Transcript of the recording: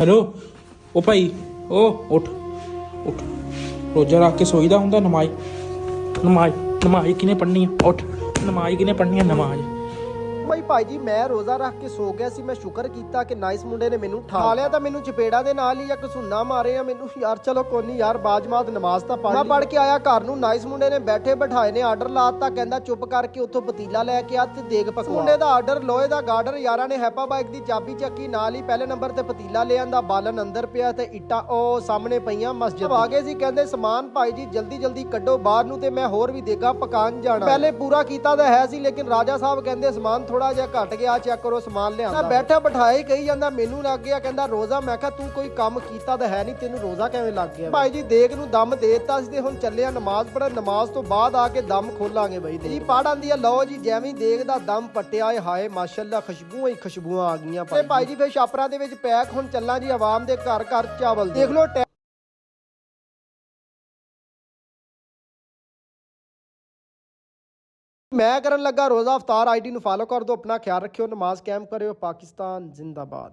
Hello ਉਹ ਭਾਈ ਉਹ ਉੱਠ ਉੱਠ। ਰੋਜ਼ਾ ਰੱਖ ਕੇ ਸੋਈਦਾ ਹੁੰਦਾ। ਨਮਾਜ਼ ਨਮਾਜ਼ ਨਮਾਜ਼ ਕਿਹਨੇ ਪੜ੍ਹਨੀ ਆ? ਉੱਠ, ਨਮਾਜ਼ ਕਿਹਨੇ ਪੜ੍ਹਨੀ ਆ? ਨਮਾਜ਼ ਭਾਈ ਜੀ ਮੈਂ ਰੋਜ਼ਾ ਰੱਖ ਕੇ ਸੋ ਗਿਆ ਸੀ। ਮੈਂ ਸ਼ੁਕਰ ਕੀਤਾ ਕਿ ਨਾਈਸ ਮੁੰਡੇ ਨੇ ਮੈਨੂੰ ਠਾ ਲਿਆ ਤਾਂ ਮੈਨੂੰ ਚਪੇੜਾ ਦੇ ਨਾਲ ਹੀ ਜਾਂ ਕਸੂਨਾ ਮਾਰੇ ਆ ਮੈਨੂੰ। ਯਾਰ ਚਲੋ ਕੋਈ ਨਹੀਂ ਯਾਰ, ਬਾਜਮਾਤ ਨਮਾਜ਼ ਤਾਂ ਪੜ੍ਹ ਲਈ। ਮੈਂ ਪੜ੍ਹ ਕੇ ਆਇਆ ਘਰ ਨੂੰ। ਨਾਈਸ ਮੁੰਡੇ ਨੇ ਬੈਠੇ ਬਿਠਾਏ ਨੇ ਆਰਡਰ ਲਾਤਾ। ਕਹਿੰਦਾ ਚੁੱਪ ਕਰਕੇ ਉੱਥੋਂ ਪਤੀਲਾ ਲੈ ਕੇ ਆ ਤੇ ਦੇਗ ਪਕਵਾ। ਮੁੰਡੇ ਦਾ ਆਰਡਰ ਲੋਹੇ ਦਾ ਗਾਰਡਰ। ਯਾਰਾਂ ਨੇ ਹੈਪਾ ਬਾਈਕ ਦੀ ਚਾਬੀ ਚੱਕੀ, ਨਾਲ ਹੀ ਪਹਿਲੇ ਨੰਬਰ ਤੇ ਪਤੀਲਾ ਲੈ ਆਂਦਾ। ਬਾਲਣ ਅੰਦਰ ਪਿਆ ਤੇ ਇੱਟਾਂ ਉਹ ਸਾਹਮਣੇ ਪਈਆਂ ਮਸਜਿਦ ਆ ਗਏ ਸੀ। ਕਹਿੰਦੇ ਸਮਾਨ ਭਾਈ ਜੀ ਜਲਦੀ ਜਲਦੀ ਕੱਢੋ ਬਾਹਰ ਨੂੰ ਤੇ ਮੈਂ ਹੋਰ ਵੀ ਦੇਗਾ ਪਕਾਉਣ ਜਾਣਾ। ਪਹਿਲੇ ਪੂਰਾ ਕੀਤਾ ਤਾਂ ਹੈ ਸੀ, ਲੇਕਿਨ ਰਾਜਾ ਸਾਹਿਬ ਕਹਿੰਦੇ ਸਮਾਨ ਥੋੜਾ ਜਿਹਾ ਘਟ ਗਿਆ, ਚੈੱਕ ਕਰੋ ਸਮਾਨ ਲਿਆਂਦਾ। ਬੈਠਾ ਬਿਠਾਏ ਕਹੀ ਜਾਂਦਾ ਮੈਨੂੰ ਲੱਗ ਗਿਆ। ਕਹਿੰਦਾ ਰੋਜ਼ਾ। ਮੈਂ ਕਿਹਾ ਤੂੰ ਕੋਈ ਕੰਮ ਕੀਤਾ ਤਾਂ ਹੈ ਨਹੀਂ, ਤੈਨੂੰ ਰੋਜ਼ਾ ਕਿਵੇਂ ਲੱਗ ਗਿਆ? ਭਾਈ ਜੀ ਦੇਗ ਨੂੰ ਦਮ ਦੇ ਦਿੱਤਾ ਸੀ ਤੇ ਹੁਣ ਚੱਲਿਆ ਨਮਾਜ਼ ਪੜ੍ਹਨ। ਨਮਾਜ਼ ਤੋਂ ਬਾਅਦ ਆ ਕੇ ਦਮ ਖੋਲਾਂਗੇ ਬਈ। ਜੀ ਪੜ੍ਹ ਆਂਦੀ ਆ। ਲਓ ਜੀ ਜਿਵੇਂ ਦੇਗ ਦਾ ਦਮ ਪੱਟਿਆ ਏ, ਹਾਏ ਮਾਸ਼ਾਅੱਲਾ ਖੁਸ਼ਬੂਆਂ ਹੀ ਖੁਸ਼ਬੂਆਂ ਆ ਗਈਆਂ ਤੇ ਭਾਈ ਜੀ ਫਿਰ ਛਾਪਰਾਂ ਦੇ ਵਿੱਚ ਪੈਕ। ਹੁਣ ਚੱਲਾਂ ਜੀ ਆਵਾਮ ਦੇ ਘਰ ਘਰ ਚਾਵਲ ਦੇਖ ਲਓ। ਮੈਂ ਕਰਨ ਲੱਗਾ ਰੋਜ਼ਾ ਅਫਤਾਰ। ਆਈਡੀ ਨੂੰ ਫਾਲੋ ਕਰ ਦਿਓ। ਆਪਣਾ ਖਿਆਲ ਰੱਖਿਓ, ਨਮਾਜ਼ ਕਾਇਮ ਕਰਿਓ। ਪਾਕਿਸਤਾਨ ਜ਼ਿੰਦਾਬਾਦ।